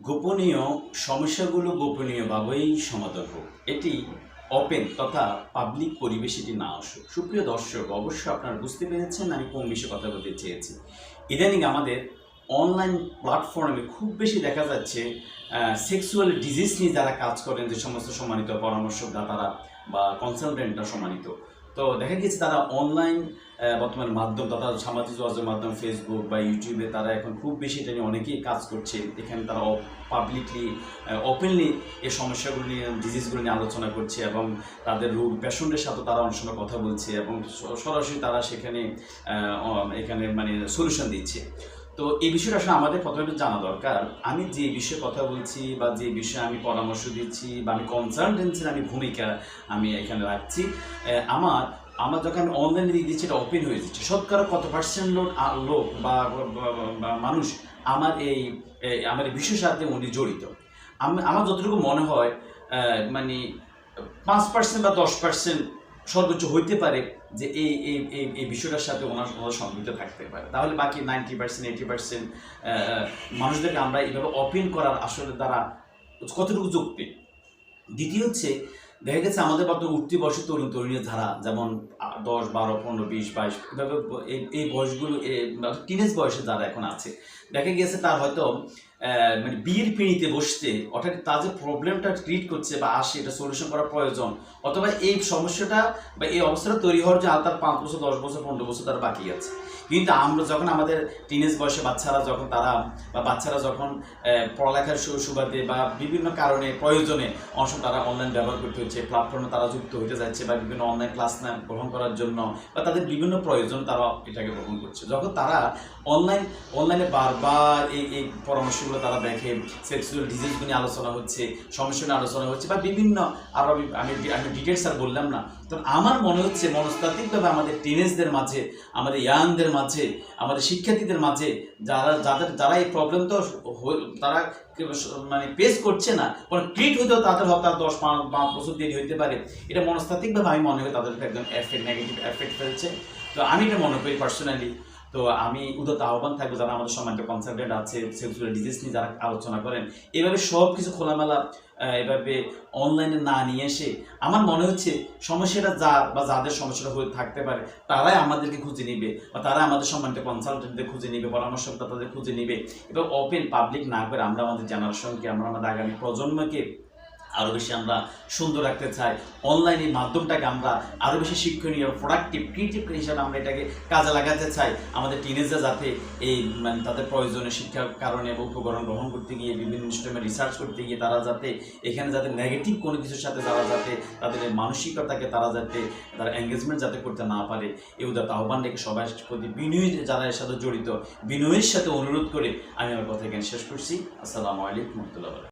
গোপনীয় সমস্যাগুলো গোপনীয়ভাবেই সমাধান হোক, এটি ওপেন তথা পাবলিক পরিবেশ এটি না আসুক। সুপ্রিয় দর্শক, অবশ্যই আপনারা বুঝতে পেরেছেন আমি কোন বিষয়ে কথা বলতে চেয়েছি। ইদানিং আমাদের অনলাইন প্ল্যাটফর্মে খুব বেশি দেখা যাচ্ছে সেক্সুয়াল ডিজিজ নিয়ে যারা কাজ করেন, যে সমস্ত সম্মানিত পরামর্শদাতারা বা কনসালটেন্টরা সম্মানিত, তো দেখা গেছে তারা অনলাইন বর্তমান মাধ্যম তথা সামাজিক যোগাযোগ মাধ্যম ফেসবুক বা ইউটিউবে তারা এখন খুব বেশি এটা নিয়ে অনেকেই কাজ করছে। এখানে তারা পাবলিকলি ওপেনলি এই সমস্যাগুলো নিয়ে ডিজিজগুলো নিয়ে আলোচনা করছে এবং তাদের রোগ পেশেন্টের সাথে তারা অনেক সময় কথা বলছে এবং সরাসরি তারা সেখানে এখানে মানে সলিউশন দিচ্ছে। তো এই বিষয়টা আসলে আমাদের প্রথমে একটু জানা দরকার। আমি যে বিষয়ে কথা বলছি বা যে বিষয়ে আমি পরামর্শ দিচ্ছি বা আমি কনসালটেন্সির আমি ভূমিকা আমি এখানে রাখছি, আমার যখন আমি অনলাইনে দিয়ে দিচ্ছি এটা ওপেন হয়ে যাচ্ছে। শতকরা কত পার্সেন্ট লোক বা মানুষ আমার এই বিষয়ের সাথে উনি জড়িত। আমার যতটুকু মনে হয় মানে 5% বা 10% সর্বোচ্চ হইতে পারে যে এই এই এই বিষয়টার সাথে ওনার সম্পৃক্ত থাকতে পারে। তাহলে বাকি 90% 80% মানুষদেরকে আমরা এইভাবে ওপেন করার আসলে দ্বারা কতটুকু যুক্তি। দ্বিতীয় হচ্ছে, দেখা গেছে আমাদের বর্তমানে উঠতি বয়সী তরুণ তরুণীর ধারা, যেমন 10, 12, 15, 20, 22 এভাবে এই বয়সগুলো টিনেজ বয়সে যারা এখন আছে, দেখা গেছে তার হয়তো মানে বিয়ের পিঁড়িতে বসতে অর্থাৎ তার যে প্রবলেমটা ট্রিট করছে বা আসে এটা সলিউশন করা প্রয়োজন, অথবা এই সমস্যাটা বা এই অবস্থাটা তৈরি হওয়ার জন্য তার 5 বছর 10 বছর 15 বছর তার বাকি আছে। কিন্তু আমরা যখন আমাদের টিনেজ বয়সে বাচ্চারা যখন পড়ালেখার সুবাদে বা বিভিন্ন কারণে প্রয়োজনে অংশ তারা অনলাইন ব্যবহার করতে হচ্ছে, প্ল্যাটফর্মে তারা যুক্ত হতে যাচ্ছে বা বিভিন্ন অনলাইন ক্লাস গ্রহণ করার জন্য বা তাদের বিভিন্ন প্রয়োজন তারা এটাকে গ্রহণ করছে, যখন তারা অনলাইনে বারবার এই পরামর্শগুলো তারা দেখে, সেক্সুয়াল ডিজিজগুলো নিয়ে আলোচনা হচ্ছে, সমস্যা নিয়ে আলোচনা হচ্ছে বা বিভিন্ন আরও আমি ডিটেলস আর বললাম না। তো আমার মনে হচ্ছে মনস্তাত্ত্বিকভাবে আমাদের টিনেজদের মাঝে, আমাদের ইয়াংদের মাঝে, আমাদের শিক্ষার্থীদের মাঝে যারা এই প্রবলেম তো তারা মানে ফেস করছে না, কোনো ট্রিট হইতেও তাদের হয়তো 10-5 বছর দেরি হইতে পারে। এটা মনস্তাত্ত্বিকভাবে আমি মনে করি তাদেরকে একদম নেগেটিভ এফেক্ট ফেলছে। তো আমি এটা মনে করি পার্সোনালি। তো আমি উদাত্ত আহ্বান থাকবো যারা আমাদের সম্মানিত কনসালটেন্ট আছে, সেক্সুয়াল ডিজিজ নিয়ে যারা আলোচনা করেন, এভাবে সব কিছু খোলামেলা এভাবে অনলাইনে না নিয়ে এসে, আমার মনে হচ্ছে সমস্যাটা যাদের সমস্যাটা হয়ে থাকতে পারে তারাই আমাদেরকে খুঁজে নিবে বা তারা আমাদের সম্মানিত কনসালটেন্টদের খুঁজে নিবে, পরামর্শদাতাদের খুঁজে নিবে এবং ওপেন পাবলিক না করে আমরা আমাদের জেনারেশনকে, আমরা আমাদের আগামী প্রজন্মকে আরও বেশি আমরা সুন্দর রাখতে চাই। অনলাইনের মাধ্যমটাকে আমরা আরও বেশি শিক্ষণীয়, প্রোডাক্টিভ, ক্রিয়েটিভ হিসাবে আমরা এটাকে কাজে লাগাতে চাই। আমাদের টিনেজরা যাতে এই মানে তাদের প্রয়োজনীয় শিক্ষার কারণে বা উপকরণ গ্রহণ করতে গিয়ে বিভিন্ন ইনস্টিটিউটে রিসার্চ করতে গিয়ে তারা যাতে এখানে যাতে নেগেটিভ কোনো কিছুর সাথে তারা যাতে তাদের মানসিকতাকে তারা এঙ্গেজমেন্ট যাতে করতে না পারে, এই উদাত্ত আহ্বান রেখে সবাই প্রতি বিনয় যারা এর সাথে জড়িত বিনয়ের সাথে অনুরোধ করে আমি আমার কথা এখানে শেষ করছি। আসসালামু আলাইকুম ওয়া রাহমাতুল্লাহ।